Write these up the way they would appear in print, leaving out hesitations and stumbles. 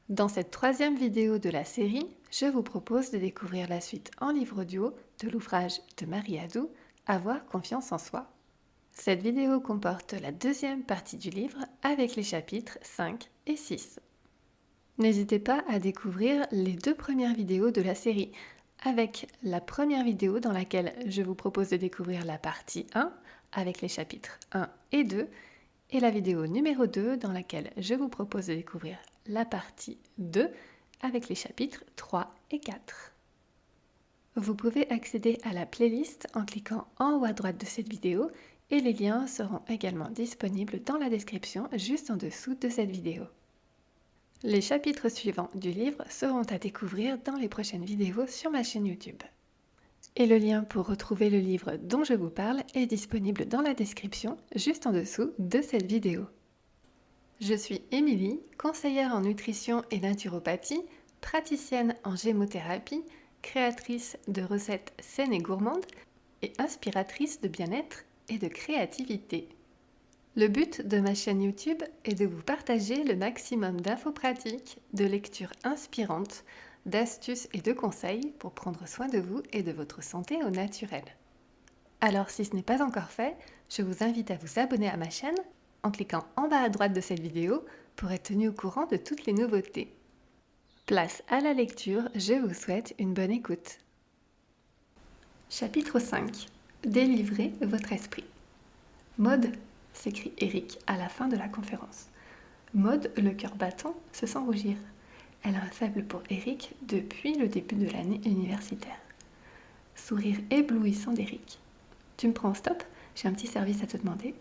Dans cette troisième vidéo de la série, je vous propose de découvrir la suite en livre audio de l'ouvrage de Marie Hadou, Avoir confiance en soi. Cette vidéo comporte la deuxième partie du livre avec les chapitres 5 et 6. N'hésitez pas à découvrir les deux premières vidéos de la série, avec la première vidéo dans laquelle je vous propose de découvrir la partie 1 avec les chapitres 1 et 2, et la vidéo numéro 2 dans laquelle je vous propose de découvrir la partie 2 avec les chapitres 3 et 4. Vous pouvez accéder à la playlist en cliquant en haut à droite de cette vidéo et les liens seront également disponibles dans la description juste en dessous de cette vidéo. Les chapitres suivants du livre seront à découvrir dans les prochaines vidéos sur ma chaîne YouTube. Et le lien pour retrouver le livre dont je vous parle est disponible dans la description juste en dessous de cette vidéo. Je suis Émilie, conseillère en nutrition et naturopathie, praticienne en gémothérapie, créatrice de recettes saines et gourmandes et inspiratrice de bien-être et de créativité. Le but de ma chaîne YouTube est de vous partager le maximum d'infos pratiques, de lectures inspirantes, d'astuces et de conseils pour prendre soin de vous et de votre santé au naturel. Alors si ce n'est pas encore fait, je vous invite à vous abonner à ma chaîne en cliquant en bas à droite de cette vidéo pour être tenu au courant de toutes les nouveautés. Place à la lecture, je vous souhaite une bonne écoute. Chapitre 5. Délivrez votre esprit. Maude, s'écrie Eric à la fin de la conférence. Maude, le cœur battant, se sent rougir. Elle a un faible pour Eric depuis le début de l'année universitaire. Sourire éblouissant d'Eric. Tu me prends au stop? J'ai un petit service à te demander.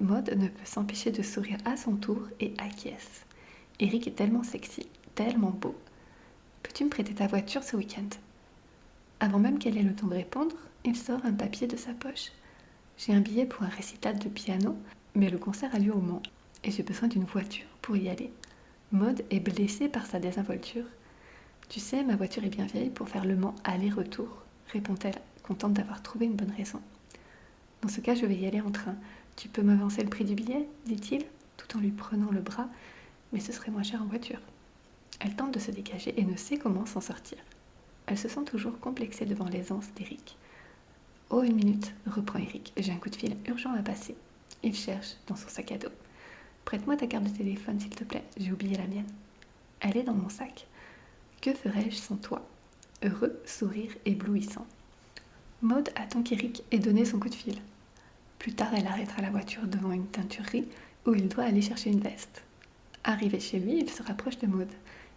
Maude ne peut s'empêcher de sourire à son tour et acquiesce. Eric est tellement sexy, tellement beau. Peux-tu me prêter ta voiture ce week-end? Avant même qu'elle ait le temps de répondre, il sort un papier de sa poche. J'ai un billet pour un récital de piano, mais le concert a lieu au Mans et j'ai besoin d'une voiture pour y aller. Maude est blessée par sa désinvolture. Tu sais, ma voiture est bien vieille pour faire le Mans aller-retour, répond-elle, contente d'avoir trouvé une bonne raison. Dans ce cas, je vais y aller en train. Tu peux m'avancer le prix du billet, dit-il, tout en lui prenant le bras, mais ce serait moins cher en voiture. Elle tente de se dégager et ne sait comment s'en sortir. Elle se sent toujours complexée devant l'aisance d'Eric. Oh, une minute, reprend Eric, j'ai un coup de fil urgent à passer. Il cherche dans son sac à dos. Prête-moi ta carte de téléphone, s'il te plaît, j'ai oublié la mienne. Elle est dans mon sac. Que ferais-je sans toi? Heureux sourire éblouissant. Maude attend qu'Eric ait donné son coup de fil. Plus tard, elle arrêtera la voiture devant une teinturerie où il doit aller chercher une veste. Arrivé chez lui, il se rapproche de Maude.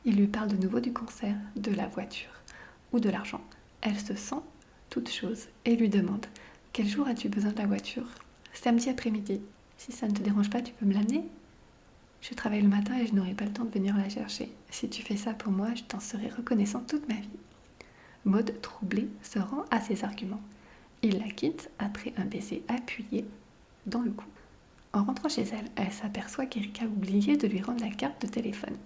Il lui parle de nouveau du concert, de la voiture ou de l'argent. Elle se sent toute chose et lui demande « Quel jour as-tu besoin de la voiture ?»« Samedi après-midi. Si ça ne te dérange pas, tu peux me l'amener ? Je travaille le matin et je n'aurai pas le temps de venir la chercher. Si tu fais ça pour moi, je t'en serai reconnaissant toute ma vie. » Maude, troublée, se rend à ses arguments. Il la quitte après un baiser appuyé dans le cou. En rentrant chez elle, elle s'aperçoit qu'Eric a oublié de lui rendre la carte de téléphone.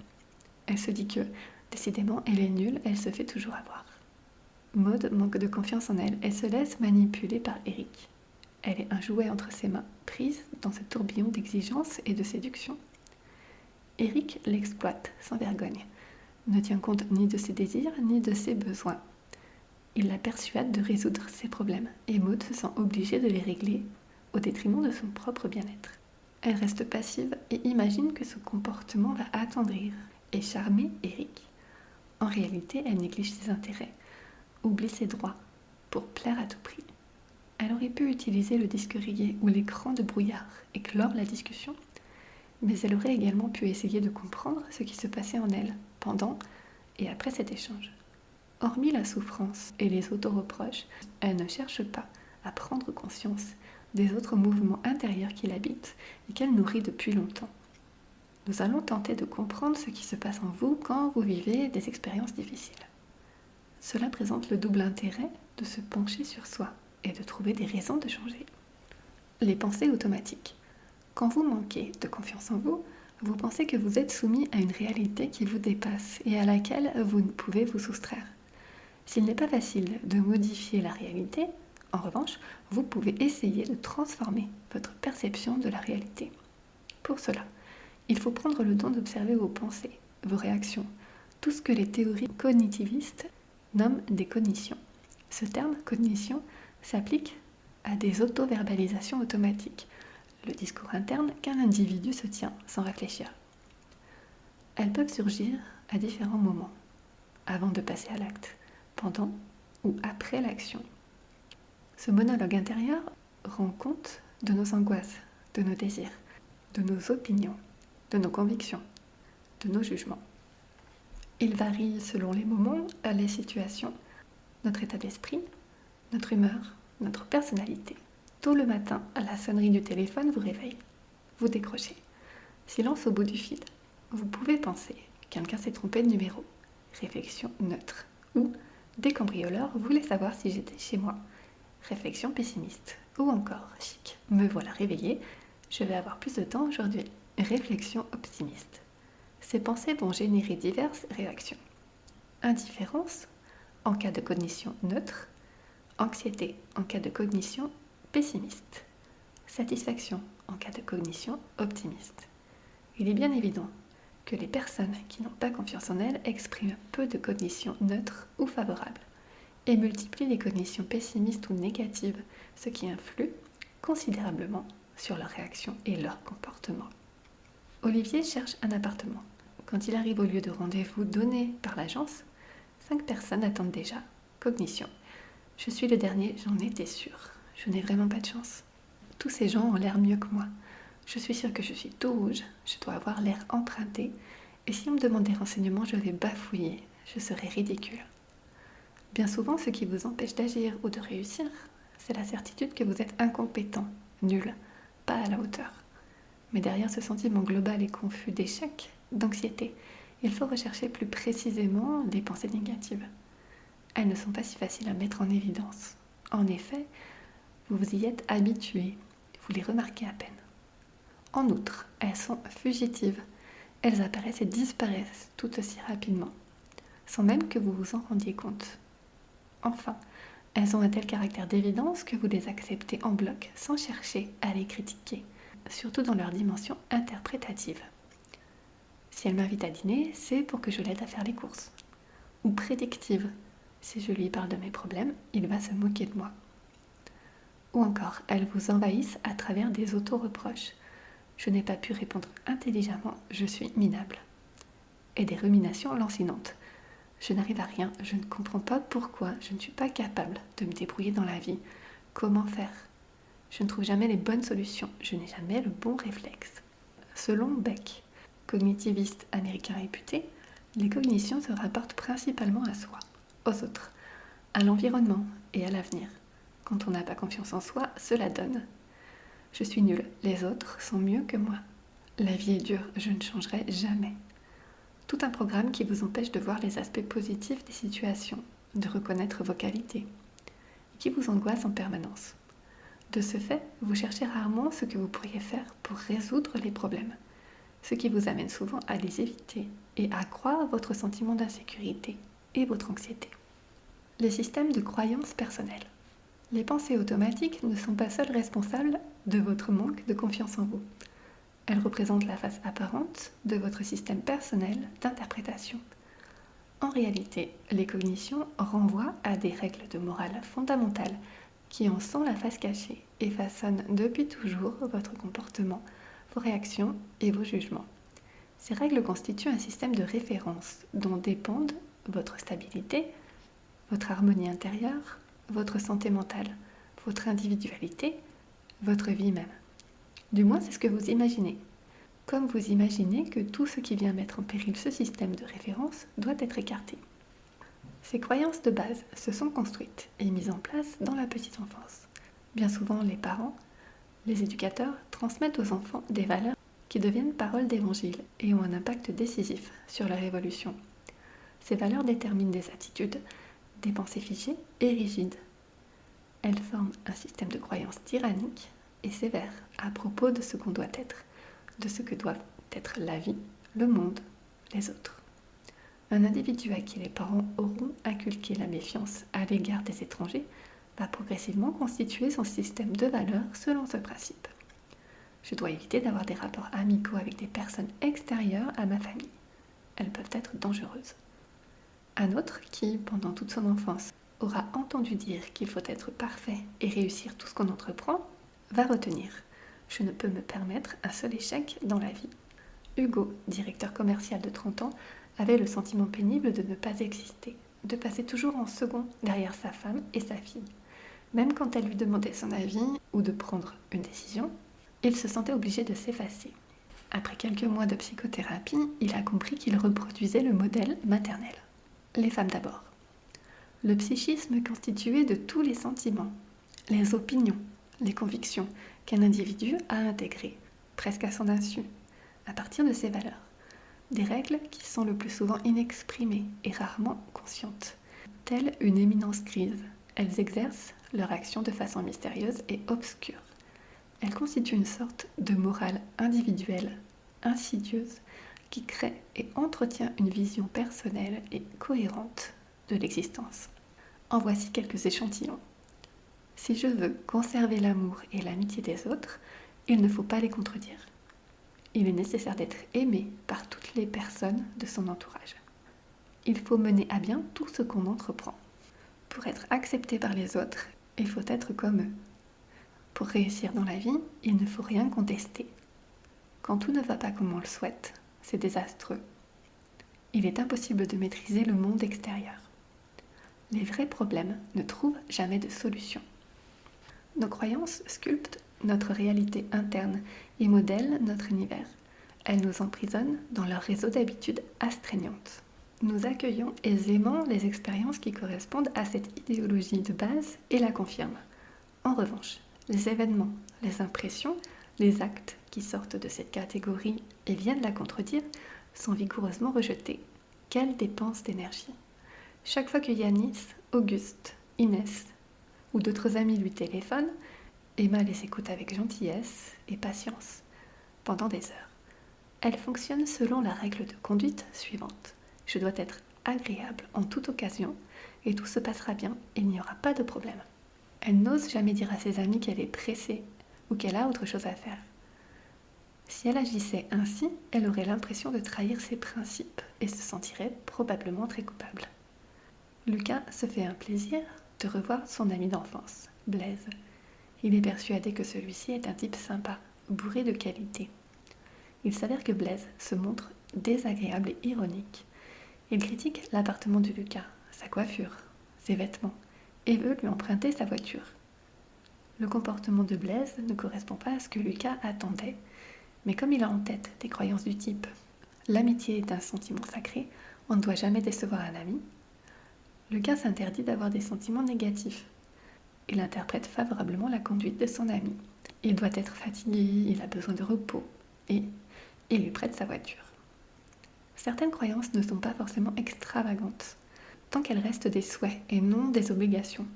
Elle se dit que, décidément, elle est nulle, elle se fait toujours avoir. Maude manque de confiance en elle et se laisse manipuler par Eric. Elle est un jouet entre ses mains, prise dans ce tourbillon d'exigence et de séduction. Eric l'exploite sans vergogne, ne tient compte ni de ses désirs ni de ses besoins. Il la persuade de résoudre ses problèmes et Maude se sent obligée de les régler au détriment de son propre bien-être. Elle reste passive et imagine que ce comportement va attendrir et charmer Eric. En réalité, elle néglige ses intérêts, oublie ses droits pour plaire à tout prix. Elle aurait pu utiliser le disque rayé ou l'écran de brouillard et clore la discussion, mais elle aurait également pu essayer de comprendre ce qui se passait en elle pendant et après cet échange. Hormis la souffrance et les auto-reproches, elle ne cherche pas à prendre conscience des autres mouvements intérieurs qui l'habitent et qu'elle nourrit depuis longtemps. Nous allons tenter de comprendre ce qui se passe en vous quand vous vivez des expériences difficiles. Cela présente le double intérêt de se pencher sur soi et de trouver des raisons de changer. Les pensées automatiques. Quand vous manquez de confiance en vous, vous pensez que vous êtes soumis à une réalité qui vous dépasse et à laquelle vous ne pouvez vous soustraire. S'il n'est pas facile de modifier la réalité, en revanche, vous pouvez essayer de transformer votre perception de la réalité. Pour cela, il faut prendre le temps d'observer vos pensées, vos réactions, tout ce que les théories cognitivistes nomment des cognitions. Ce terme, cognition, s'applique à des auto-verbalisations automatiques, le discours interne qu'un individu se tient sans réfléchir. Elles peuvent surgir à différents moments, avant de passer à l'acte, pendant ou après l'action. Ce monologue intérieur rend compte de nos angoisses, de nos désirs, de nos opinions, de nos convictions, de nos jugements. Il varie selon les moments, les situations, notre état d'esprit, notre humeur, notre personnalité. Tôt le matin, la sonnerie du téléphone vous réveille. Vous décrochez. Silence au bout du fil. Vous pouvez penser « quelqu'un s'est trompé de numéro ». Réflexion neutre. Ou « des cambrioleurs voulaient savoir si j'étais chez moi ». Réflexion pessimiste. Ou encore « chic, me voilà réveillé, je vais avoir plus de temps aujourd'hui ». Réflexion optimiste. Ces pensées vont générer diverses réactions. Indifférence en cas de cognition neutre, anxiété en cas de cognition pessimiste, satisfaction en cas de cognition optimiste. Il est bien évident que les personnes qui n'ont pas confiance en elles expriment peu de cognition neutre ou favorable et multiplient les cognitions pessimistes ou négatives, ce qui influe considérablement sur leurs réactions et leur comportement. Olivier cherche un appartement. Quand il arrive au lieu de rendez-vous donné par l'agence, 5 personnes attendent déjà. Cognition. Je suis le dernier, j'en étais sûre. Je n'ai vraiment pas de chance. Tous ces gens ont l'air mieux que moi. Je suis sûre que je suis tout rouge, je dois avoir l'air emprunté, et si on me demande des renseignements, je vais bafouiller, je serai ridicule. Bien souvent, ce qui vous empêche d'agir ou de réussir, c'est la certitude que vous êtes incompétent, nul, pas à la hauteur. Mais derrière ce sentiment global et confus d'échec, d'anxiété, il faut rechercher plus précisément les pensées négatives. Elles ne sont pas si faciles à mettre en évidence. En effet, vous vous y êtes habitué, vous les remarquez à peine. En outre, elles sont fugitives. Elles apparaissent et disparaissent tout aussi rapidement, sans même que vous vous en rendiez compte. Enfin, elles ont un tel caractère d'évidence que vous les acceptez en bloc sans chercher à les critiquer, surtout dans leur dimension interprétative. Si elle m'invite à dîner, c'est pour que je l'aide à faire les courses. Ou prédictive. Si je lui parle de mes problèmes, il va se moquer de moi. Ou encore, elles vous envahissent à travers des auto-reproches. Je n'ai pas pu répondre intelligemment, je suis minable. Et des ruminations lancinantes. Je n'arrive à rien, je ne comprends pas pourquoi je ne suis pas capable de me débrouiller dans la vie. Comment faire? Je ne trouve jamais les bonnes solutions, je n'ai jamais le bon réflexe. Selon Beck, cognitiviste américain réputé, les cognitions se rapportent principalement à soi, aux autres, à l'environnement et à l'avenir. Quand on n'a pas confiance en soi, cela donne. Je suis nulle, les autres sont mieux que moi. La vie est dure, je ne changerai jamais. Tout un programme qui vous empêche de voir les aspects positifs des situations, de reconnaître vos qualités, qui vous angoisse en permanence. De ce fait, vous cherchez rarement ce que vous pourriez faire pour résoudre les problèmes, ce qui vous amène souvent à les éviter et à accroître votre sentiment d'insécurité et votre anxiété. Les systèmes de croyances personnelles. Les pensées automatiques ne sont pas seules responsables de votre manque de confiance en vous. Elles représentent la face apparente de votre système personnel d'interprétation. En réalité, les cognitions renvoient à des règles de morale fondamentales qui en sont la face cachée et façonnent depuis toujours votre comportement, vos réactions et vos jugements. Ces règles constituent un système de référence dont dépendent votre stabilité, votre harmonie intérieure, votre santé mentale, votre individualité, votre vie même. Du moins, c'est ce que vous imaginez. Comme vous imaginez que tout ce qui vient mettre en péril ce système de référence doit être écarté. Ces croyances de base se sont construites et mises en place dans la petite enfance. Bien souvent, les parents, les éducateurs transmettent aux enfants des valeurs qui deviennent paroles d'évangile et ont un impact décisif sur leur évolution. Ces valeurs déterminent des attitudes, des pensées figées et rigides. Elles forment un système de croyances tyrannique et sévère à propos de ce qu'on doit être, de ce que doivent être la vie, le monde, les autres. Un individu à qui les parents auront inculqué la méfiance à l'égard des étrangers va progressivement constituer son système de valeurs selon ce principe. Je dois éviter d'avoir des rapports amicaux avec des personnes extérieures à ma famille. elles peuvent être dangereuses. Un autre qui, pendant toute son enfance, aura entendu dire qu'il faut être parfait et réussir tout ce qu'on entreprend, va retenir « Je ne peux me permettre un seul échec dans la vie ». Hugo, directeur commercial de 30 ans, avait le sentiment pénible de ne pas exister, de passer toujours en second derrière sa femme et sa fille. Même quand elle lui demandait son avis ou de prendre une décision, il se sentait obligé de s'effacer. Après quelques mois de psychothérapie, il a compris qu'il reproduisait le modèle maternel. Les femmes d'abord. Le psychisme constitué de tous les sentiments, les opinions, les convictions qu'un individu a intégrées, presque à son insu, à partir de ses valeurs. Des règles qui sont le plus souvent inexprimées et rarement conscientes. Telle une éminence grise, elles exercent leur action de façon mystérieuse et obscure. Elles constituent une sorte de morale individuelle, insidieuse, qui crée et entretient une vision personnelle et cohérente de l'existence. En voici quelques échantillons. Si je veux conserver l'amour et l'amitié des autres, il ne faut pas les contredire. Il est nécessaire d'être aimé par toutes les personnes de son entourage. Il faut mener à bien tout ce qu'on entreprend. Pour être accepté par les autres, il faut être comme eux. Pour réussir dans la vie, il ne faut rien contester. Quand tout ne va pas comme on le souhaite, c'est désastreux. Il est impossible de maîtriser le monde extérieur. Les vrais problèmes ne trouvent jamais de solution. Nos croyances sculptent notre réalité interne et modèlent notre univers. Elles nous emprisonnent dans leur réseau d'habitudes astreignantes. Nous accueillons aisément les expériences qui correspondent à cette idéologie de base et la confirment. En revanche, les événements, les impressions, les actes qui sortent de cette catégorie et viennent la contredire sont vigoureusement rejetés. Quelle dépense d'énergie! Chaque fois que Yanis, Auguste, Inès ou d'autres amis lui téléphonent, Emma les écoute avec gentillesse et patience pendant des heures. Elle fonctionne selon la règle de conduite suivante. Je dois être agréable en toute occasion et tout se passera bien, il n'y aura pas de problème. Elle n'ose jamais dire à ses amis qu'elle est pressée ou qu'elle a autre chose à faire. Si elle agissait ainsi, elle aurait l'impression de trahir ses principes et se sentirait probablement très coupable. Lucas se fait un plaisir de revoir son ami d'enfance, Blaise. Il est persuadé que celui-ci est un type sympa, bourré de qualités. Il s'avère que Blaise se montre désagréable et ironique. Il critique l'appartement de Lucas, sa coiffure, ses vêtements, et veut lui emprunter sa voiture. Le comportement de Blaise ne correspond pas à ce que Lucas attendait, mais comme il a en tête des croyances du type « l'amitié est un sentiment sacré, on ne doit jamais décevoir un ami », Lucas s'interdit d'avoir des sentiments négatifs. Il interprète favorablement la conduite de son ami. Il doit être fatigué, il a besoin de repos, et il lui prête sa voiture. Certaines croyances ne sont pas forcément extravagantes, tant qu'elles restent des souhaits et non des obligations.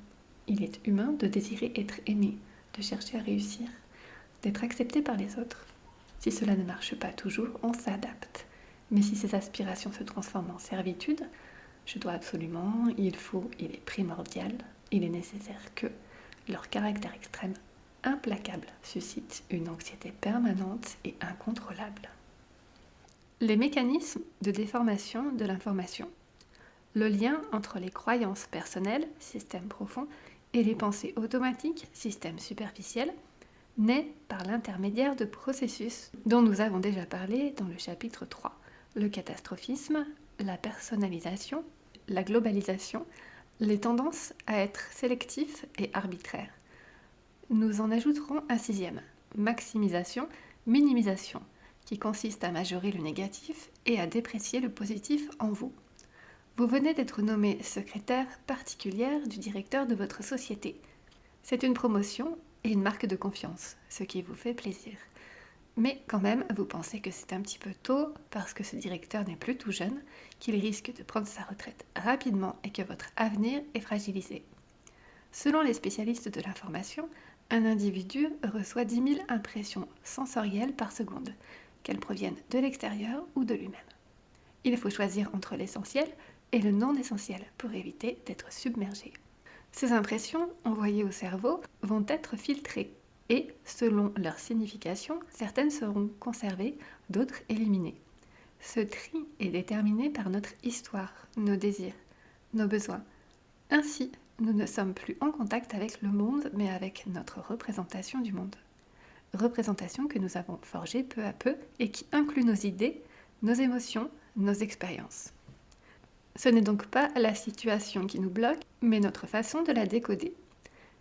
Il est humain de désirer être aimé, de chercher à réussir, d'être accepté par les autres. Si cela ne marche pas toujours, on s'adapte. Mais si ces aspirations se transforment en servitude, je dois absolument, il faut, il est primordial, il est nécessaire que leur caractère extrême, implacable, suscite une anxiété permanente et incontrôlable. Les mécanismes de déformation de l'information. Le lien entre les croyances personnelles, système profond, et les pensées automatiques, système superficiel, naît par l'intermédiaire de processus dont nous avons déjà parlé dans le chapitre 3. Le catastrophisme, la personnalisation, la globalisation, les tendances à être sélectifs et arbitraires. Nous en ajouterons un sixième, maximisation, minimisation, qui consiste à majorer le négatif et à déprécier le positif en vous. Vous venez d'être nommé secrétaire particulière du directeur de votre société. C'est une promotion et une marque de confiance, ce qui vous fait plaisir. Mais quand même, vous pensez que c'est un petit peu tôt parce que ce directeur n'est plus tout jeune, qu'il risque de prendre sa retraite rapidement et que votre avenir est fragilisé. Selon les spécialistes de l'information, un individu reçoit 10 000 impressions sensorielles par seconde, qu'elles proviennent de l'extérieur ou de lui-même. Il faut choisir entre l'essentiel et le non essentiel pour éviter d'être submergé. Ces impressions envoyées au cerveau vont être filtrées et, selon leur signification, certaines seront conservées, d'autres éliminées. Ce tri est déterminé par notre histoire, nos désirs, nos besoins. Ainsi, nous ne sommes plus en contact avec le monde, mais avec notre représentation du monde. Représentation que nous avons forgée peu à peu et qui inclut nos idées, nos émotions, nos expériences. Ce n'est donc pas la situation qui nous bloque, mais notre façon de la décoder.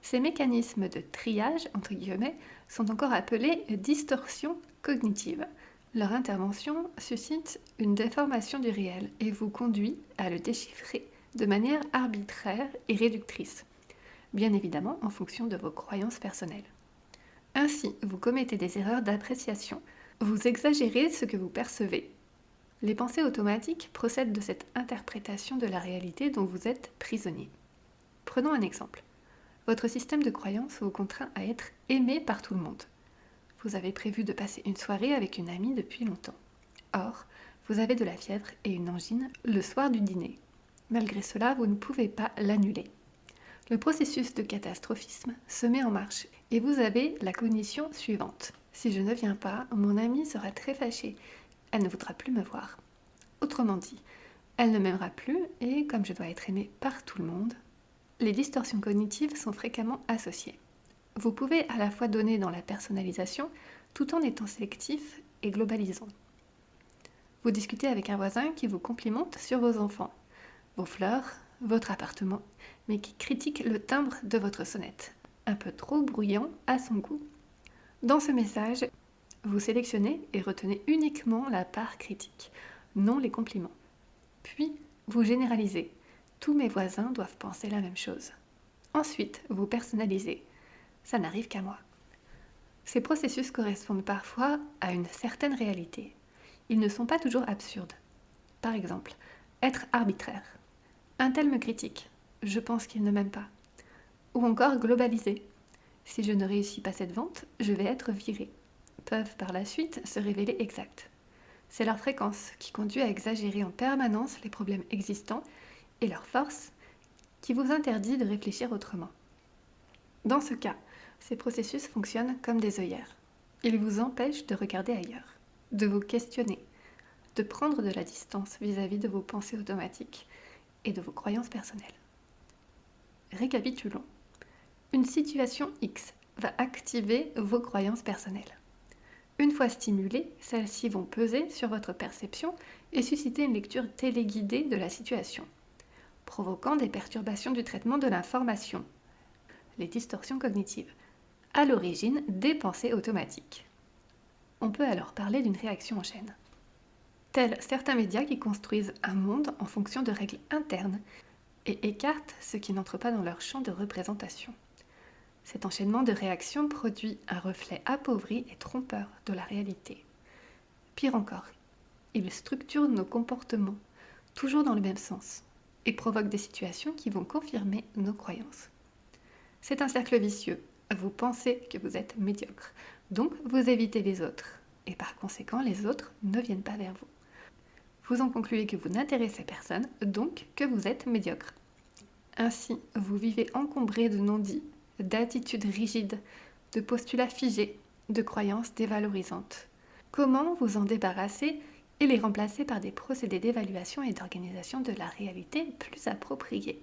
Ces mécanismes de triage, entre guillemets, sont encore appelés distorsions cognitives. Leur intervention suscite une déformation du réel et vous conduit à le déchiffrer de manière arbitraire et réductrice, bien évidemment en fonction de vos croyances personnelles. Ainsi, vous commettez des erreurs d'appréciation, vous exagérez ce que vous percevez. Les pensées automatiques procèdent de cette interprétation de la réalité dont vous êtes prisonnier. Prenons un exemple. Votre système de croyance vous contraint à être aimé par tout le monde. Vous avez prévu de passer une soirée avec une amie depuis longtemps. Or, vous avez de la fièvre et une angine le soir du dîner. Malgré cela, vous ne pouvez pas l'annuler. Le processus de catastrophisme se met en marche et vous avez la cognition suivante. Si je ne viens pas, mon amie sera très fâchée. Elle ne voudra plus me voir. Autrement dit, elle ne m'aimera plus et comme je dois être aimée par tout le monde, les distorsions cognitives sont fréquemment associées. Vous pouvez à la fois donner dans la personnalisation tout en étant sélectif et globalisant. Vous discutez avec un voisin qui vous complimente sur vos enfants, vos fleurs, votre appartement, mais qui critique le timbre de votre sonnette, un peu trop bruyant à son goût. Dans ce message, vous sélectionnez et retenez uniquement la part critique, non les compliments. Puis, vous généralisez. Tous mes voisins doivent penser la même chose. Ensuite, vous personnalisez. Ça n'arrive qu'à moi. Ces processus correspondent parfois à une certaine réalité. Ils ne sont pas toujours absurdes. Par exemple, être arbitraire. Un tel me critique. Je pense qu'il ne m'aime pas. Ou encore globaliser. Si je ne réussis pas cette vente, je vais être viré. Peuvent par la suite se révéler exacts. C'est leur fréquence qui conduit à exagérer en permanence les problèmes existants et leur force qui vous interdit de réfléchir autrement. Dans ce cas, ces processus fonctionnent comme des œillères. Ils vous empêchent de regarder ailleurs, de vous questionner, de prendre de la distance vis-à-vis de vos pensées automatiques et de vos croyances personnelles. Récapitulons. Une situation X va activer vos croyances personnelles. Une fois stimulées, celles-ci vont peser sur votre perception et susciter une lecture téléguidée de la situation, provoquant des perturbations du traitement de l'information, les distorsions cognitives, à l'origine des pensées automatiques. On peut alors parler d'une réaction en chaîne. Tels certains médias qui construisent un monde en fonction de règles internes et écartent ce qui n'entre pas dans leur champ de représentation. Cet enchaînement de réactions produit un reflet appauvri et trompeur de la réalité. Pire encore, il structure nos comportements, toujours dans le même sens, et provoque des situations qui vont confirmer nos croyances. C'est un cercle vicieux. Vous pensez que vous êtes médiocre, donc vous évitez les autres, et par conséquent les autres ne viennent pas vers vous. Vous en concluez que vous n'intéressez personne, donc que vous êtes médiocre. Ainsi, vous vivez encombré de non-dits, d'attitudes rigides, de postulats figés, de croyances dévalorisantes. Comment vous en débarrasser et les remplacer par des procédés d'évaluation et d'organisation de la réalité plus appropriés?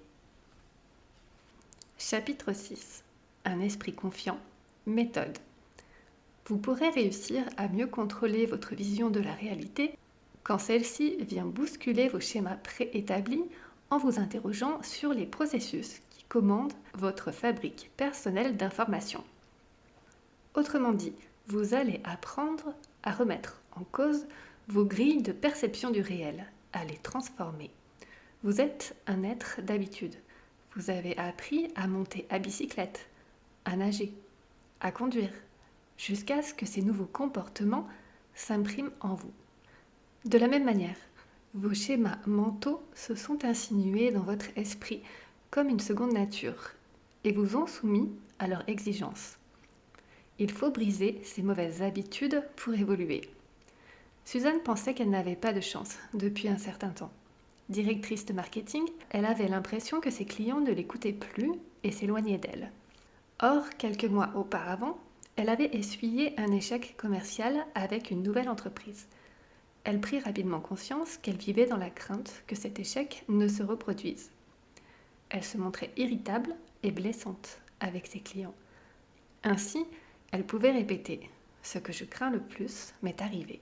Chapitre 6. Un esprit confiant. Méthode. Vous pourrez réussir à mieux contrôler votre vision de la réalité quand celle-ci vient bousculer vos schémas préétablis en vous interrogeant sur les processus qui commandent votre fabrique personnelle d'informations. Autrement dit, vous allez apprendre à remettre en cause vos grilles de perception du réel, à les transformer. Vous êtes un être d'habitude. Vous avez appris à monter à bicyclette, à nager, à conduire, jusqu'à ce que ces nouveaux comportements s'impriment en vous. De la même manière, vos schémas mentaux se sont insinués dans votre esprit comme une seconde nature et vous ont soumis à leurs exigences. Il faut briser ces mauvaises habitudes pour évoluer. Suzanne pensait qu'elle n'avait pas de chance depuis un certain temps. Directrice de marketing, elle avait l'impression que ses clients ne l'écoutaient plus et s'éloignaient d'elle. Or, quelques mois auparavant, elle avait essuyé un échec commercial avec une nouvelle entreprise. elle prit rapidement conscience qu'elle vivait dans la crainte que cet échec ne se reproduise. Elle se montrait irritable et blessante avec ses clients. Ainsi, elle pouvait répéter « Ce que je crains le plus m'est arrivé ».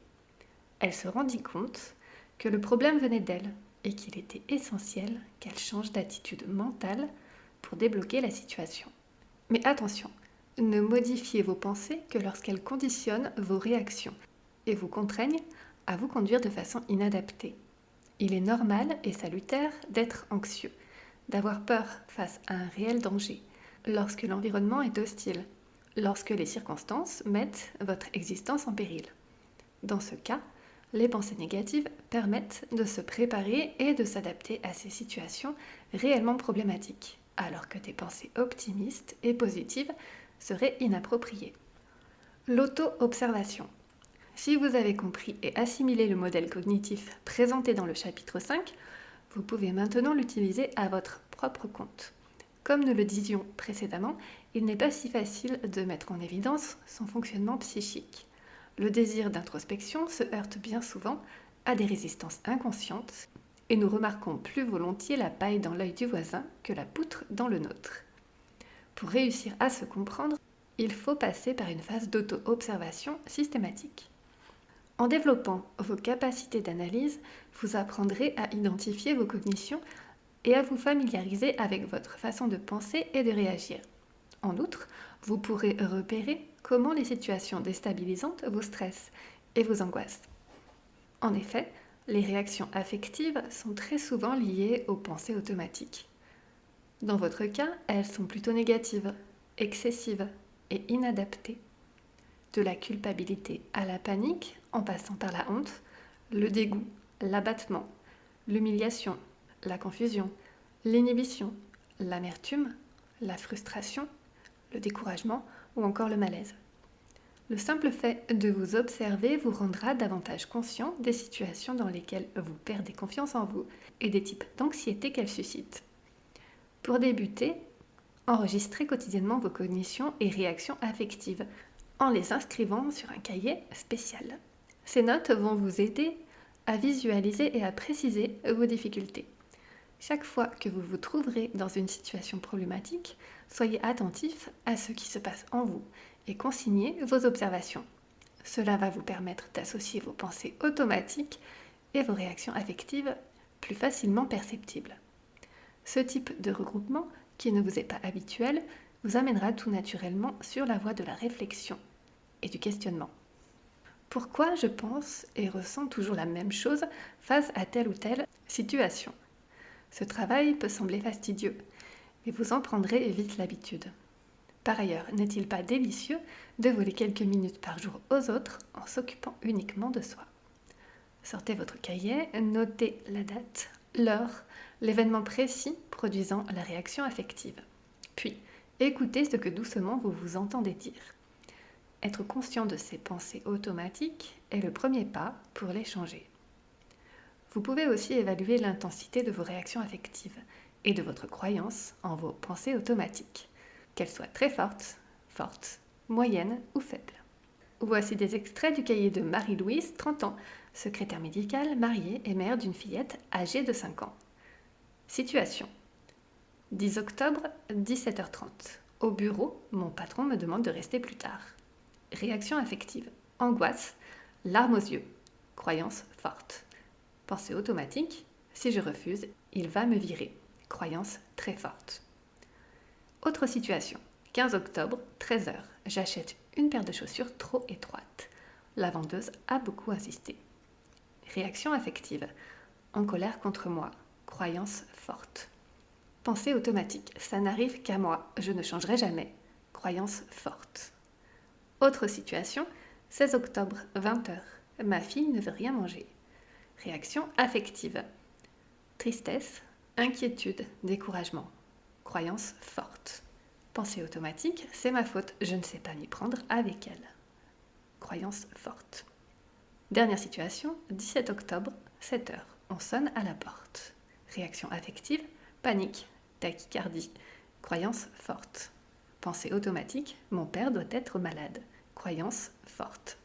Elle se rendit compte que le problème venait d'elle et qu'il était essentiel qu'elle change d'attitude mentale pour débloquer la situation. Mais attention, ne modifiez vos pensées que lorsqu'elles conditionnent vos réactions et vous contraignent à vous conduire de façon inadaptée. Il est normal et salutaire d'être anxieux, d'avoir peur face à un réel danger, lorsque l'environnement est hostile, lorsque les circonstances mettent votre existence en péril. Dans ce cas, les pensées négatives permettent de se préparer et de s'adapter à ces situations réellement problématiques, alors que des pensées optimistes et positives seraient inappropriées. L'auto-observation. Si vous avez compris et assimilé le modèle cognitif présenté dans le chapitre 5, vous pouvez maintenant l'utiliser à votre propre compte. Comme nous le disions précédemment, il n'est pas si facile de mettre en évidence son fonctionnement psychique. Le désir d'introspection se heurte bien souvent à des résistances inconscientes et nous remarquons plus volontiers la paille dans l'œil du voisin que la poutre dans le nôtre. Pour réussir à se comprendre, il faut passer par une phase d'auto-observation systématique. En développant vos capacités d'analyse, vous apprendrez à identifier vos cognitions et à vous familiariser avec votre façon de penser et de réagir. En outre, vous pourrez repérer comment les situations déstabilisantes vous stressent et vous angoissent. En effet, les réactions affectives sont très souvent liées aux pensées automatiques. Dans votre cas, elles sont plutôt négatives, excessives et inadaptées. De la culpabilité à la panique, en passant par la honte, le dégoût, l'abattement, l'humiliation, la confusion, l'inhibition, l'amertume, la frustration, le découragement ou encore le malaise. Le simple fait de vous observer vous rendra davantage conscient des situations dans lesquelles vous perdez confiance en vous et des types d'anxiété qu'elles suscitent. Pour débuter, enregistrez quotidiennement vos cognitions et réactions affectives en les inscrivant sur un cahier spécial. Ces notes vont vous aider à visualiser et à préciser vos difficultés. Chaque fois que vous vous trouverez dans une situation problématique, soyez attentif à ce qui se passe en vous et consignez vos observations. Cela va vous permettre d'associer vos pensées automatiques et vos réactions affectives plus facilement perceptibles. Ce type de regroupement, qui ne vous est pas habituel, vous amènera tout naturellement sur la voie de la réflexion et du questionnement. Pourquoi je pense et ressens toujours la même chose face à telle ou telle situation ? Ce travail peut sembler fastidieux, mais vous en prendrez vite l'habitude. Par ailleurs, n'est-il pas délicieux de voler quelques minutes par jour aux autres en s'occupant uniquement de soi ? Sortez votre cahier, notez la date, l'heure, l'événement précis produisant la réaction affective. Puis, écoutez ce que doucement vous vous entendez dire. Être conscient de ces pensées automatiques est le premier pas pour les changer. Vous pouvez aussi évaluer l'intensité de vos réactions affectives et de votre croyance en vos pensées automatiques, qu'elles soient très fortes, moyennes ou faibles. Voici des extraits du cahier de Marie-Louise, 30 ans, secrétaire médicale, mariée et mère d'une fillette âgée de 5 ans. Situation. 10 octobre, 17h30. Au bureau, mon patron me demande de rester plus tard. Réaction affective. Angoisse, larmes aux yeux. Croyance forte. Pensée automatique. Si je refuse, il va me virer. Croyance très forte. Autre situation. 15 octobre, 13h. J'achète une paire de chaussures trop étroite. La vendeuse a beaucoup insisté. Réaction affective. En colère contre moi. Croyance forte. Pensée automatique. Ça n'arrive qu'à moi. Je ne changerai jamais. Croyance forte. Autre situation. 16 octobre, 20h. Ma fille ne veut rien manger. Réaction affective. Tristesse, inquiétude, découragement. Croyance forte. Pensée automatique. C'est ma faute. Je ne sais pas m'y prendre avec elle. Croyance forte. Dernière situation. 17 octobre, 7h. On sonne à la porte. Réaction affective. Panique, tachycardie, croyance forte. Pensée automatique, mon père doit être malade. Croyance forte.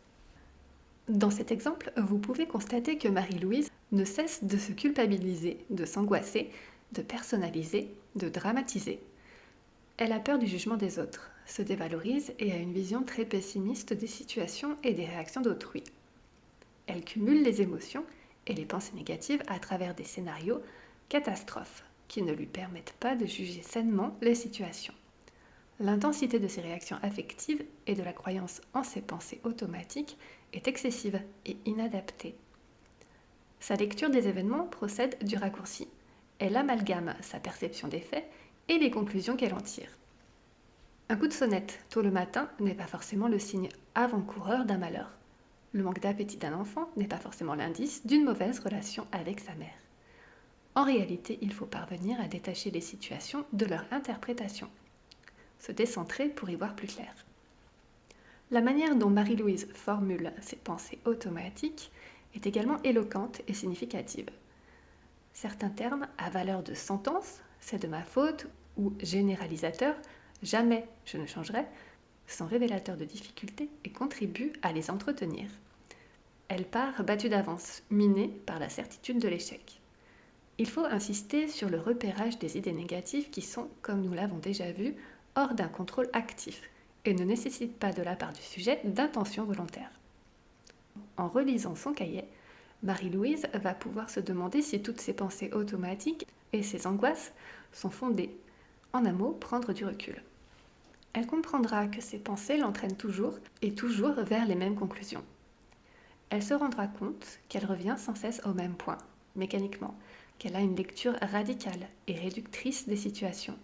Dans cet exemple, vous pouvez constater que Marie-Louise ne cesse de se culpabiliser, de s'angoisser, de personnaliser, de dramatiser. Elle a peur du jugement des autres, se dévalorise et a une vision très pessimiste des situations et des réactions d'autrui. Elle cumule les émotions et les pensées négatives à travers des scénarios catastrophes qui ne lui permettent pas de juger sainement les situations. L'intensité de ses réactions affectives et de la croyance en ses pensées automatiques est excessive et inadaptée. Sa lecture des événements procède du raccourci. Elle amalgame sa perception des faits et les conclusions qu'elle en tire. Un coup de sonnette tôt le matin n'est pas forcément le signe avant-coureur d'un malheur. Le manque d'appétit d'un enfant n'est pas forcément l'indice d'une mauvaise relation avec sa mère. En réalité, il faut parvenir à détacher les situations de leur interprétation. Se décentrer pour y voir plus clair. La manière dont Marie-Louise formule ses pensées automatiques est également éloquente et significative. Certains termes à valeur de sentence, c'est de ma faute, ou généralisateur, jamais je ne changerai, sont révélateurs de difficultés et contribuent à les entretenir. Elle part battue d'avance, minée par la certitude de l'échec. Il faut insister sur le repérage des idées négatives qui sont, comme nous l'avons déjà vu, hors d'un contrôle actif et ne nécessitent pas de la part du sujet d'intention volontaire. En relisant son cahier, Marie-Louise va pouvoir se demander si toutes ses pensées automatiques et ses angoisses sont fondées. En un mot, prendre du recul. Elle comprendra que ses pensées l'entraînent toujours et toujours vers les mêmes conclusions. Elle se rendra compte qu'elle revient sans cesse au même point, mécaniquement, qu'elle a une lecture radicale et réductrice des situations.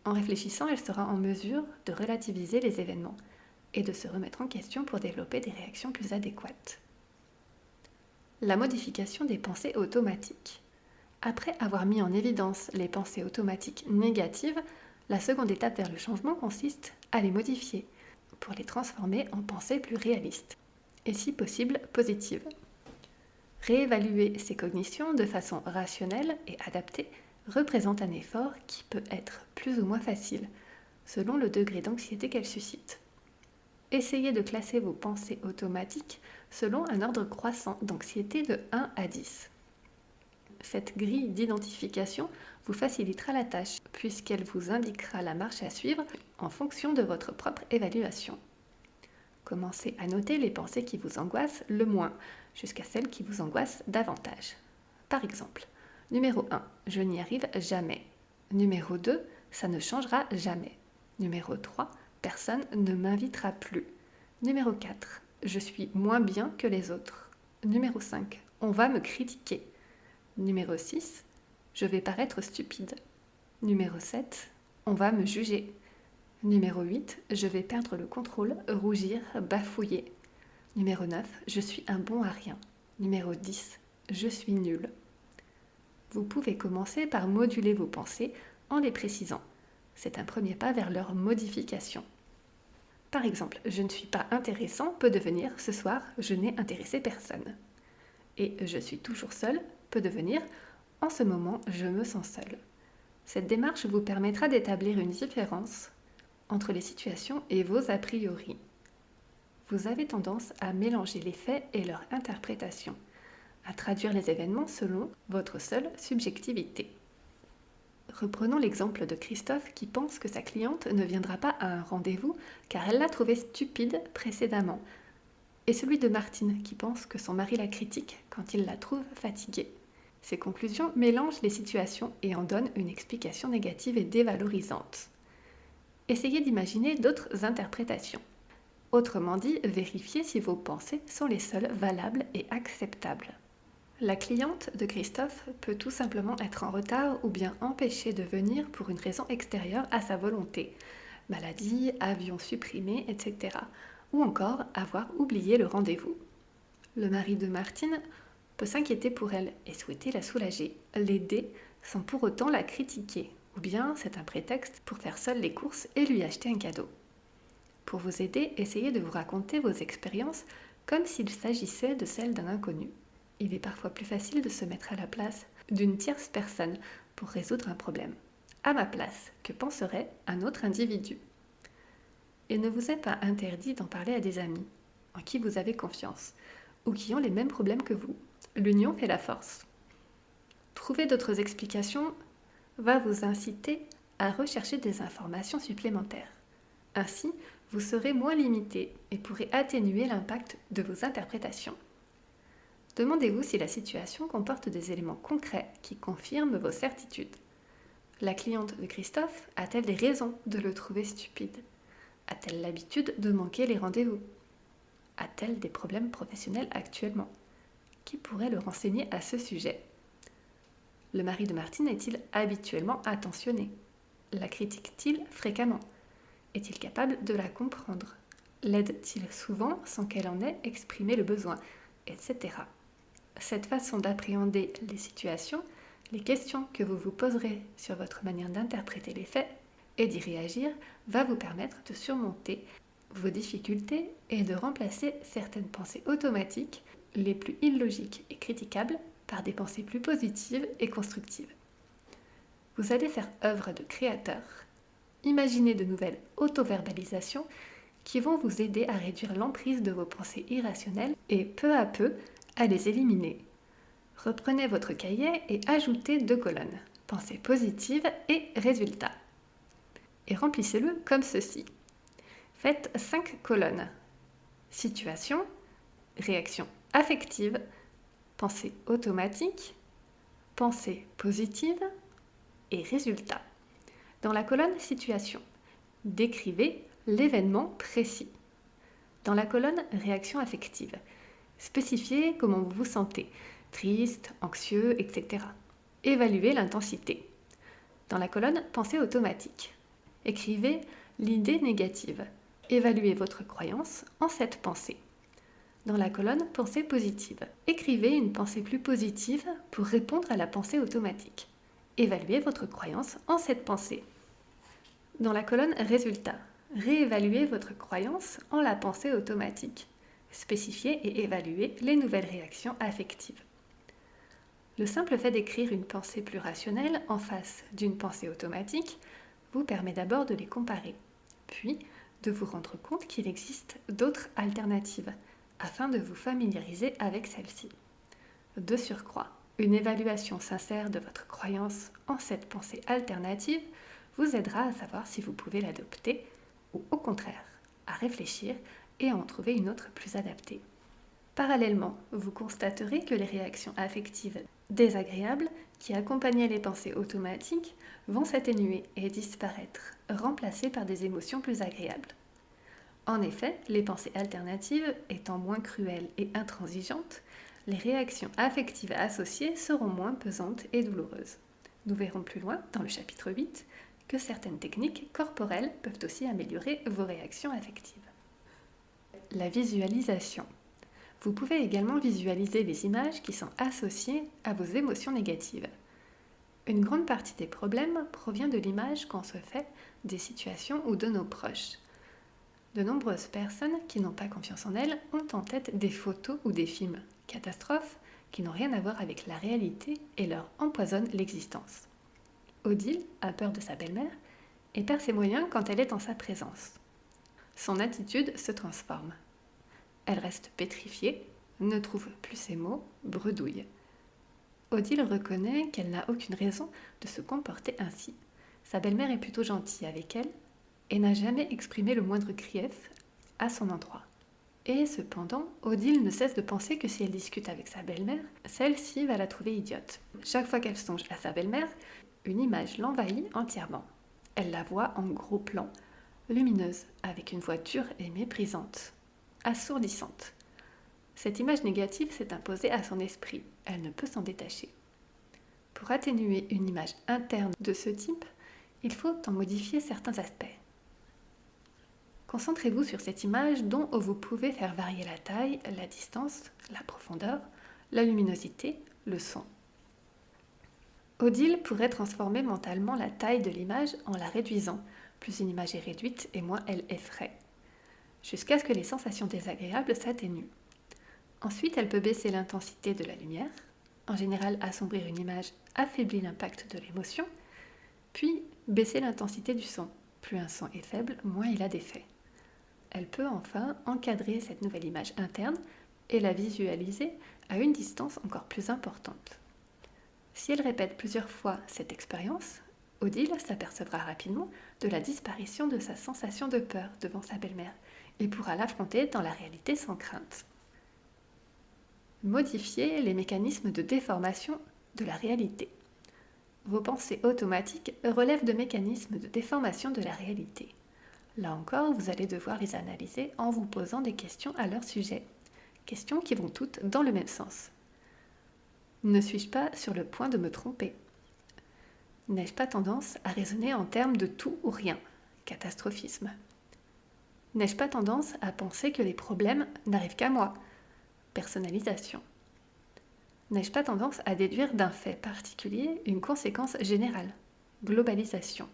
En réfléchissant, elle sera en mesure de relativiser les événements et de se remettre en question pour développer des réactions plus adéquates. La modification des pensées automatiques. Après avoir mis en évidence les pensées automatiques négatives, la seconde étape vers le changement consiste à les modifier pour les transformer en pensées plus réalistes et si possible positives. Réévaluer ses cognitions de façon rationnelle et adaptée représente un effort qui peut être plus ou moins facile, selon le degré d'anxiété qu'elle suscite. Essayez de classer vos pensées automatiques selon un ordre croissant d'anxiété de 1 à 10. Cette grille d'identification vous facilitera la tâche, puisqu'elle vous indiquera la marche à suivre en fonction de votre propre évaluation. Commencez à noter les pensées qui vous angoissent le moins, jusqu'à celles qui vous angoissent davantage. Par exemple, numéro 1, je n'y arrive jamais. Numéro 2, ça ne changera jamais. Numéro 3, personne ne m'invitera plus. Numéro 4, je suis moins bien que les autres. Numéro 5, on va me critiquer. Numéro 6, je vais paraître stupide. Numéro 7, on va me juger. Numéro 8, je vais perdre le contrôle, rougir, bafouiller. Numéro 9, je suis un bon à rien. Numéro 10, je suis nul. Vous pouvez commencer par moduler vos pensées en les précisant. C'est un premier pas vers leur modification. Par exemple, je ne suis pas intéressant peut devenir ce soir, je n'ai intéressé personne. Et je suis toujours seul peut devenir en ce moment, je me sens seul. Cette démarche vous permettra d'établir une différence entre les situations et vos a priori. Vous avez tendance à mélanger les faits et leur interprétation, à traduire les événements selon votre seule subjectivité. Reprenons l'exemple de Christophe qui pense que sa cliente ne viendra pas à un rendez-vous car elle l'a trouvé stupide précédemment, et celui de Martine qui pense que son mari la critique quand il la trouve fatiguée. Ces conclusions mélangent les situations et en donnent une explication négative et dévalorisante. Essayez d'imaginer d'autres interprétations. Autrement dit, vérifiez si vos pensées sont les seules valables et acceptables. La cliente de Christophe peut tout simplement être en retard ou bien empêchée de venir pour une raison extérieure à sa volonté. Maladie, avion supprimé, etc. Ou encore avoir oublié le rendez-vous. Le mari de Martine peut s'inquiéter pour elle et souhaiter la soulager, l'aider sans pour autant la critiquer. Ou bien c'est un prétexte pour faire seule les courses et lui acheter un cadeau. Pour vous aider, essayez de vous raconter vos expériences comme s'il s'agissait de celles d'un inconnu. Il est parfois plus facile de se mettre à la place d'une tierce personne pour résoudre un problème. À ma place, que penserait un autre individu ? Il ne vous est pas interdit d'en parler à des amis, en qui vous avez confiance. ou qui ont les mêmes problèmes que vous. L'union fait la force. Trouver d'autres explications va vous inciter à rechercher des informations supplémentaires. Ainsi, vous serez moins limité et pourrez atténuer l'impact de vos interprétations. Demandez-vous si la situation comporte des éléments concrets qui confirment vos certitudes. La cliente de Christophe a-t-elle des raisons de le trouver stupide? A-t-elle l'habitude de manquer les rendez-vous? A-t-elle des problèmes professionnels actuellement? Qui pourrait le renseigner à ce sujet? Le mari de Martine est-il habituellement attentionné? La critique-t-il fréquemment? Est-il capable de la comprendre? L'aide-t-il souvent sans qu'elle en ait exprimé le besoin? Etc. Cette façon d'appréhender les situations, les questions que vous vous poserez sur votre manière d'interpréter les faits et d'y réagir va vous permettre de surmonter vos difficultés et de remplacer certaines pensées automatiques les plus illogiques et critiquables par des pensées plus positives et constructives. Vous allez faire œuvre de créateur, imaginer de nouvelles auto-verbalisations qui vont vous aider à réduire l'emprise de vos pensées irrationnelles et peu à peu à les éliminer. Reprenez votre cahier et ajoutez 2 colonnes, pensées positives et résultats. Et remplissez-le comme ceci. Faites 5 colonnes. Situation, réaction affective, pensée automatique, pensée positive et résultat. Dans la colonne situation, décrivez l'événement précis. Dans la colonne réaction affective, spécifiez comment vous vous sentez, triste, anxieux, etc. Évaluez l'intensité. Dans la colonne pensée automatique, écrivez l'idée négative. Évaluez votre croyance en cette pensée. Dans la colonne pensée positive, écrivez une pensée plus positive pour répondre à la pensée automatique. Évaluez votre croyance en cette pensée. Dans la colonne résultat, réévaluez votre croyance en la pensée automatique. Spécifiez et évaluez les nouvelles réactions affectives. Le simple fait d'écrire une pensée plus rationnelle en face d'une pensée automatique vous permet d'abord de les comparer, puis de vous rendre compte qu'il existe d'autres alternatives, afin de vous familiariser avec celle-ci. De surcroît, une évaluation sincère de votre croyance en cette pensée alternative vous aidera à savoir si vous pouvez l'adopter ou au contraire à réfléchir et à en trouver une autre plus adaptée. Parallèlement, vous constaterez que les réactions affectives désagréables qui accompagnaient les pensées automatiques vont s'atténuer et disparaître, remplacées par des émotions plus agréables. En effet, les pensées alternatives étant moins cruelles et intransigeantes, les réactions affectives associées seront moins pesantes et douloureuses. Nous verrons plus loin, dans le chapitre 8, que certaines techniques corporelles peuvent aussi améliorer vos réactions affectives. La visualisation. Vous pouvez également visualiser les images qui sont associées à vos émotions négatives. Une grande partie des problèmes provient de l'image qu'on se fait des situations ou de nos proches. De nombreuses personnes qui n'ont pas confiance en elles ont en tête des photos ou des films catastrophes qui n'ont rien à voir avec la réalité et leur empoisonnent l'existence. Odile a peur de sa belle-mère et perd ses moyens quand elle est en sa présence. Son attitude se transforme. Elle reste pétrifiée, ne trouve plus ses mots, bredouille. Odile reconnaît qu'elle n'a aucune raison de se comporter ainsi. Sa belle-mère est plutôt gentille avec elle et n'a jamais exprimé le moindre grief à son endroit. Et cependant, Odile ne cesse de penser que si elle discute avec sa belle-mère, celle-ci va la trouver idiote. Chaque fois qu'elle songe à sa belle-mère, une image l'envahit entièrement. Elle la voit en gros plan, lumineuse, avec une voix dure et méprisante, assourdissante. Cette image négative s'est imposée à son esprit, elle ne peut s'en détacher. Pour atténuer une image interne de ce type, il faut en modifier certains aspects. Concentrez-vous sur cette image dont vous pouvez faire varier la taille, la distance, la profondeur, la luminosité, le son. Odile pourrait transformer mentalement la taille de l'image en la réduisant. Plus une image est réduite et moins elle effraie, jusqu'à ce que les sensations désagréables s'atténuent. Ensuite, elle peut baisser l'intensité de la lumière. En général, assombrir une image affaiblit l'impact de l'émotion, puis baisser l'intensité du son. Plus un son est faible, moins il a d'effet. Elle peut enfin encadrer cette nouvelle image interne et la visualiser à une distance encore plus importante. Si elle répète plusieurs fois cette expérience, Odile s'apercevra rapidement de la disparition de sa sensation de peur devant sa belle-mère et pourra l'affronter dans la réalité sans crainte. Modifiez les mécanismes de déformation de la réalité. Vos pensées automatiques relèvent de mécanismes de déformation de la réalité. Là encore, vous allez devoir les analyser en vous posant des questions à leur sujet. Questions qui vont toutes dans le même sens. Ne suis-je pas sur le point de me tromper ? N'ai-je pas tendance à raisonner en termes de tout ou rien ? Catastrophisme. N'ai-je pas tendance à penser que les problèmes n'arrivent qu'à moi ? Personnalisation. N'ai-je pas tendance à déduire d'un fait particulier une conséquence générale ? Globalisation.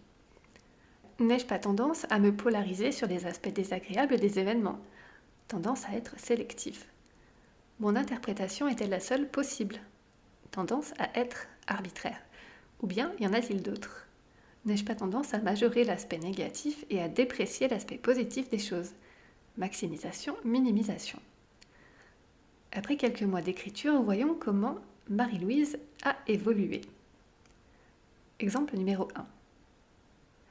N'ai-je pas tendance à me polariser sur les aspects désagréables des événements ? Tendance à être sélectif. Mon interprétation est-elle la seule possible ? Tendance à être arbitraire. Ou bien y en a-t-il d'autres ? N'ai-je pas tendance à majorer l'aspect négatif et à déprécier l'aspect positif des choses ? Maximisation, minimisation. Après quelques mois d'écriture, voyons comment Marie-Louise a évolué. Exemple numéro 1.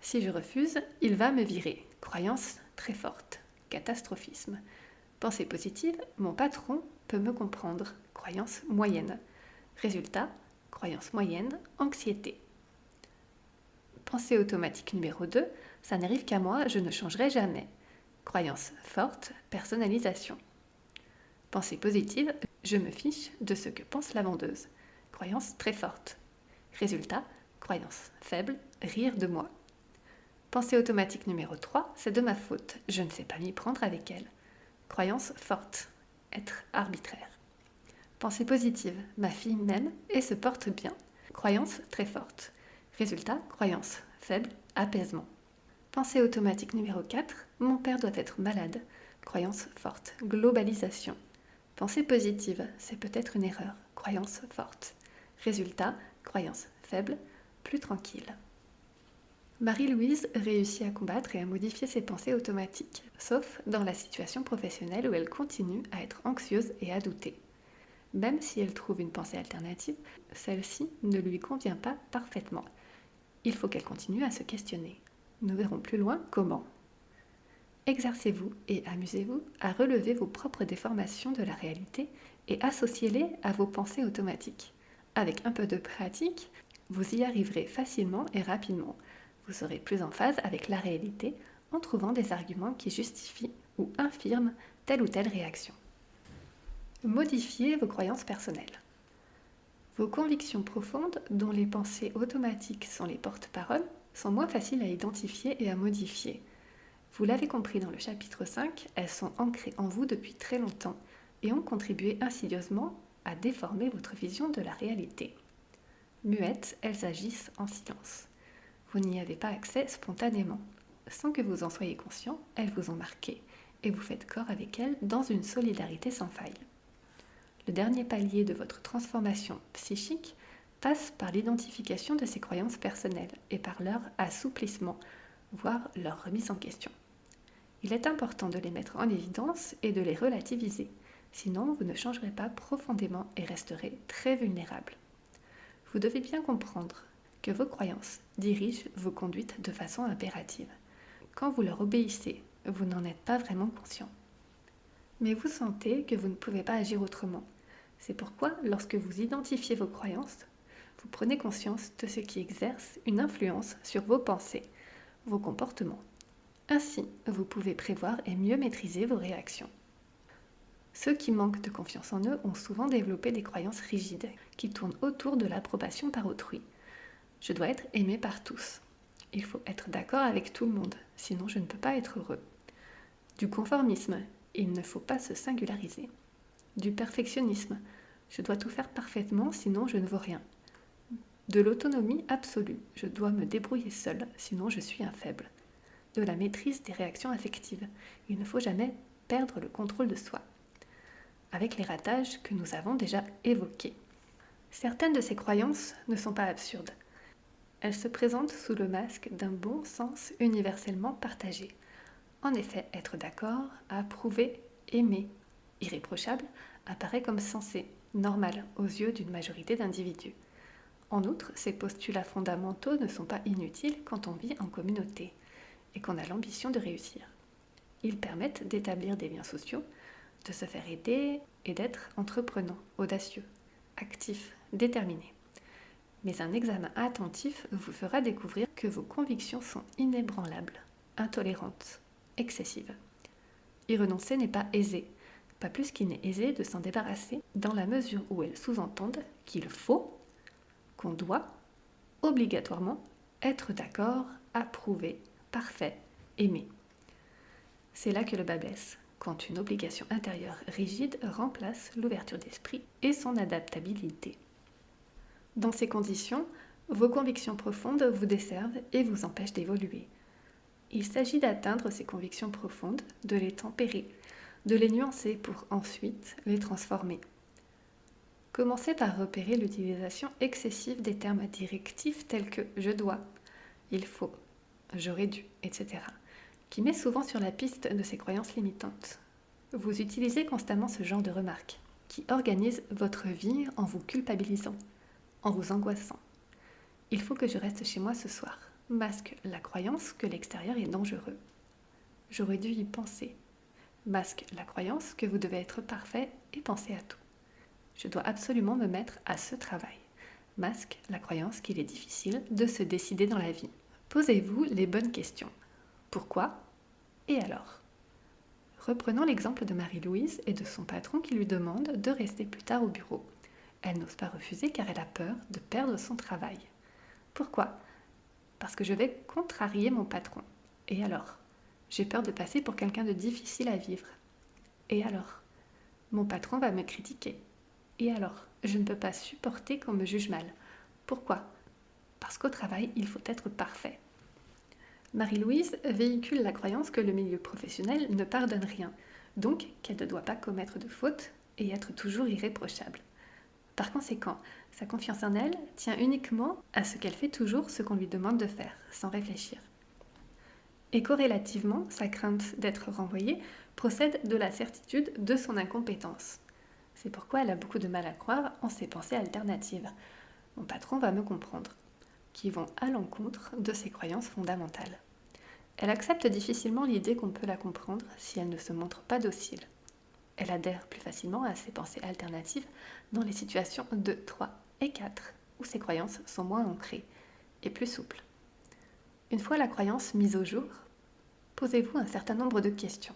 Si je refuse, il va me virer. Croyance très forte. Catastrophisme. Pensée positive, mon patron peut me comprendre. Croyance moyenne. Résultat, croyance moyenne, anxiété. Pensée automatique numéro 2, ça n'arrive qu'à moi, je ne changerai jamais. Croyance forte, personnalisation. Pensée positive, je me fiche de ce que pense la vendeuse. Croyance très forte. Résultat, croyance faible, rire de moi. Pensée automatique numéro 3, c'est de ma faute, je ne sais pas m'y prendre avec elle. Croyance forte, être arbitraire. Pensée positive, ma fille m'aime et se porte bien. Croyance très forte. Résultat, croyance faible, apaisement. Pensée automatique numéro 4, mon père doit être malade. Croyance forte, globalisation. Pensée positive, c'est peut-être une erreur. Croyance forte. Résultat, croyance faible, plus tranquille. Marie-Louise réussit à combattre et à modifier ses pensées automatiques, sauf dans la situation professionnelle où elle continue à être anxieuse et à douter. Même si elle trouve une pensée alternative, celle-ci ne lui convient pas parfaitement. Il faut qu'elle continue à se questionner. Nous verrons plus loin comment. Exercez-vous et amusez-vous à relever vos propres déformations de la réalité et associez-les à vos pensées automatiques. Avec un peu de pratique, vous y arriverez facilement et rapidement. Vous serez plus en phase avec la réalité en trouvant des arguments qui justifient ou infirment telle ou telle réaction. Modifiez vos croyances personnelles. Vos convictions profondes, dont les pensées automatiques sont les porte-paroles, sont moins faciles à identifier et à modifier. Vous l'avez compris dans le chapitre 5, elles sont ancrées en vous depuis très longtemps et ont contribué insidieusement à déformer votre vision de la réalité. Muettes, elles agissent en silence. Vous n'y avez pas accès spontanément. Sans que vous en soyez conscient, elles vous ont marqué et vous faites corps avec elles dans une solidarité sans faille. Le dernier palier de votre transformation psychique passe par l'identification de ces croyances personnelles et par leur assouplissement, voire leur remise en question. Il est important de les mettre en évidence et de les relativiser, sinon vous ne changerez pas profondément et resterez très vulnérable. Vous devez bien comprendre que vos croyances dirigent vos conduites de façon impérative. Quand vous leur obéissez, vous n'en êtes pas vraiment conscient. Mais vous sentez que vous ne pouvez pas agir autrement. C'est pourquoi, lorsque vous identifiez vos croyances, vous prenez conscience de ce qui exerce une influence sur vos pensées, vos comportements. Ainsi, vous pouvez prévoir et mieux maîtriser vos réactions. Ceux qui manquent de confiance en eux ont souvent développé des croyances rigides qui tournent autour de l'approbation par autrui. Je dois être aimé par tous. Il faut être d'accord avec tout le monde, sinon je ne peux pas être heureux. Du conformisme, il ne faut pas se singulariser. Du perfectionnisme, je dois tout faire parfaitement, sinon je ne vaux rien. De l'autonomie absolue, je dois me débrouiller seul, sinon je suis un faible. De la maîtrise des réactions affectives, il ne faut jamais perdre le contrôle de soi. Avec les ratages que nous avons déjà évoqués. Certaines de ces croyances ne sont pas absurdes. Elles se présentent sous le masque d'un bon sens universellement partagé. En effet, être d'accord, approuver, aimer, irréprochable, apparaît comme sensé, normal aux yeux d'une majorité d'individus. En outre, ces postulats fondamentaux ne sont pas inutiles quand on vit en communauté et qu'on a l'ambition de réussir. Ils permettent d'établir des liens sociaux, de se faire aider et d'être entreprenant, audacieux, actif, déterminé. Mais un examen attentif vous fera découvrir que vos convictions sont inébranlables, intolérantes, excessives. Y renoncer n'est pas aisé, pas plus qu'il n'est aisé de s'en débarrasser, dans la mesure où elles sous-entendent qu'il faut, qu'on doit, obligatoirement, être d'accord, approuvé, parfait, aimé. C'est là que le bât blesse, quand une obligation intérieure rigide remplace l'ouverture d'esprit et son adaptabilité. Dans ces conditions, vos convictions profondes vous desservent et vous empêchent d'évoluer. Il s'agit d'atteindre ces convictions profondes, de les tempérer, de les nuancer pour ensuite les transformer. Commencez par repérer l'utilisation excessive des termes directifs tels que « je dois »,« il faut »,« j'aurais dû », etc., qui met souvent sur la piste de ces croyances limitantes. Vous utilisez constamment ce genre de remarques, qui organisent votre vie en vous culpabilisant, en vous angoissant. Il faut que je reste chez moi ce soir, masque la croyance que l'extérieur est dangereux. J'aurais dû y penser, masque la croyance que vous devez être parfait et penser à tout. Je dois absolument me mettre à ce travail, masque la croyance qu'il est difficile de se décider dans la vie. Posez-vous les bonnes questions. Pourquoi ? Et alors ? Reprenons l'exemple de Marie-Louise et de son patron qui lui demande de rester plus tard au bureau. Elle n'ose pas refuser car elle a peur de perdre son travail. Pourquoi ? Parce que je vais contrarier mon patron. Et alors ? J'ai peur de passer pour quelqu'un de difficile à vivre. Et alors ? Mon patron va me critiquer. Et alors ? Je ne peux pas supporter qu'on me juge mal. Pourquoi ? Parce qu'au travail, il faut être parfait. Marie-Louise véhicule la croyance que le milieu professionnel ne pardonne rien, donc qu'elle ne doit pas commettre de fautes et être toujours irréprochable. Par conséquent, sa confiance en elle tient uniquement à ce qu'elle fait toujours ce qu'on lui demande de faire, sans réfléchir. Et corrélativement, sa crainte d'être renvoyée procède de la certitude de son incompétence. C'est pourquoi elle a beaucoup de mal à croire en ses pensées alternatives. Mon patron va me comprendre, qui vont à l'encontre de ses croyances fondamentales. Elle accepte difficilement l'idée qu'on peut la comprendre si elle ne se montre pas docile. Elle adhère plus facilement à ses pensées alternatives dans les situations 2, 3 et 4, où ses croyances sont moins ancrées et plus souples. Une fois la croyance mise au jour, posez-vous un certain nombre de questions.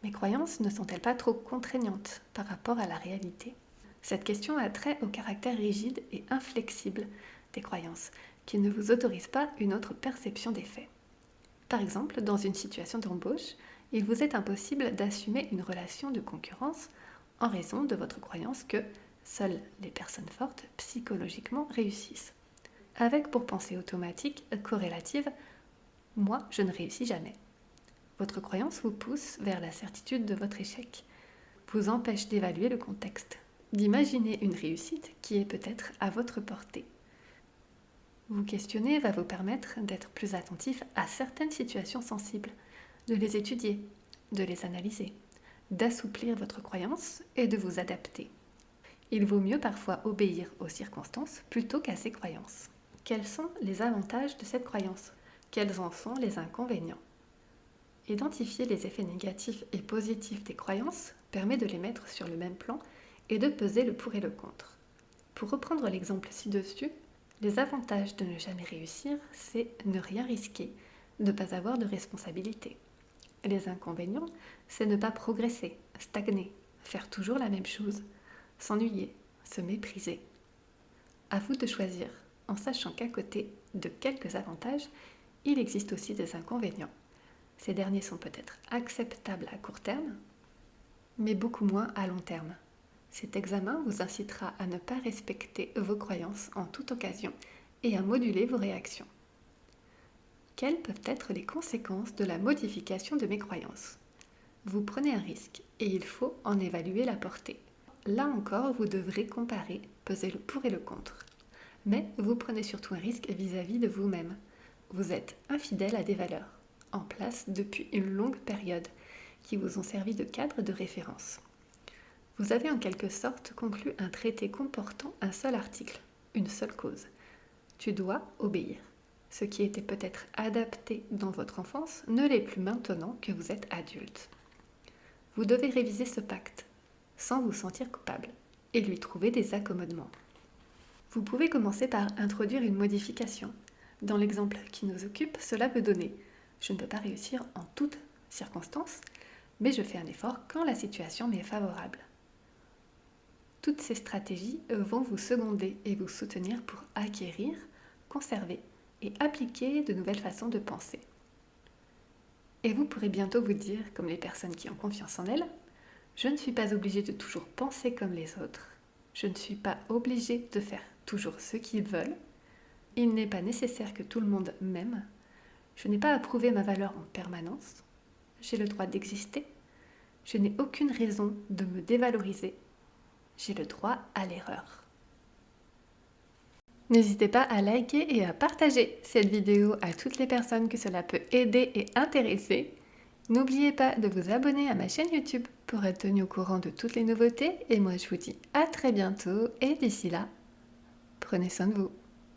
Mes croyances ne sont-elles pas trop contraignantes par rapport à la réalité ? Cette question a trait au caractère rigide et inflexible des croyances, qui ne vous autorisent pas une autre perception des faits. Par exemple, dans une situation d'embauche, il vous est impossible d'assumer une relation de concurrence en raison de votre croyance que seules les personnes fortes psychologiquement réussissent. Avec pour pensée automatique corrélative « moi, je ne réussis jamais ». Votre croyance vous pousse vers la certitude de votre échec, vous empêche d'évaluer le contexte, d'imaginer une réussite qui est peut-être à votre portée. Vous questionner va vous permettre d'être plus attentif à certaines situations sensibles, de les étudier, de les analyser, d'assouplir votre croyance et de vous adapter. Il vaut mieux parfois obéir aux circonstances plutôt qu'à ses croyances. Quels sont les avantages de cette croyance ? Quels en sont les inconvénients ? Identifier les effets négatifs et positifs des croyances permet de les mettre sur le même plan et de peser le pour et le contre. Pour reprendre l'exemple ci-dessus, les avantages de ne jamais réussir, c'est ne rien risquer, ne pas avoir de responsabilité. Les inconvénients, c'est ne pas progresser, stagner, faire toujours la même chose, s'ennuyer, se mépriser. À vous de choisir, en sachant qu'à côté de quelques avantages, il existe aussi des inconvénients. Ces derniers sont peut-être acceptables à court terme, mais beaucoup moins à long terme. Cet examen vous incitera à ne pas respecter vos croyances en toute occasion et à moduler vos réactions. Quelles peuvent être les conséquences de la modification de mes croyances ? Vous prenez un risque et il faut en évaluer la portée. Là encore, vous devrez comparer, peser le pour et le contre. Mais vous prenez surtout un risque vis-à-vis de vous-même. Vous êtes infidèle à des valeurs, en place depuis une longue période, qui vous ont servi de cadre de référence. Vous avez en quelque sorte conclu un traité comportant un seul article, une seule cause. Tu dois obéir. Ce qui était peut-être adapté dans votre enfance ne l'est plus maintenant que vous êtes adulte. Vous devez réviser ce pacte, sans vous sentir coupable, et lui trouver des accommodements. Vous pouvez commencer par introduire une modification. Dans l'exemple qui nous occupe, cela peut donner « Je ne peux pas réussir en toutes circonstances, mais je fais un effort quand la situation m'est favorable ». Toutes ces stratégies vont vous seconder et vous soutenir pour acquérir, conserver et appliquer de nouvelles façons de penser. Et vous pourrez bientôt vous dire, comme les personnes qui ont confiance en elles, je ne suis pas obligée de toujours penser comme les autres, je ne suis pas obligée de faire toujours ce qu'ils veulent, il n'est pas nécessaire que tout le monde m'aime, je n'ai pas à prouver ma valeur en permanence, j'ai le droit d'exister, je n'ai aucune raison de me dévaloriser, j'ai le droit à l'erreur. N'hésitez pas à liker et à partager cette vidéo à toutes les personnes que cela peut aider et intéresser. N'oubliez pas de vous abonner à ma chaîne YouTube pour être tenu au courant de toutes les nouveautés. Et moi, je vous dis à très bientôt. Et d'ici là, prenez soin de vous.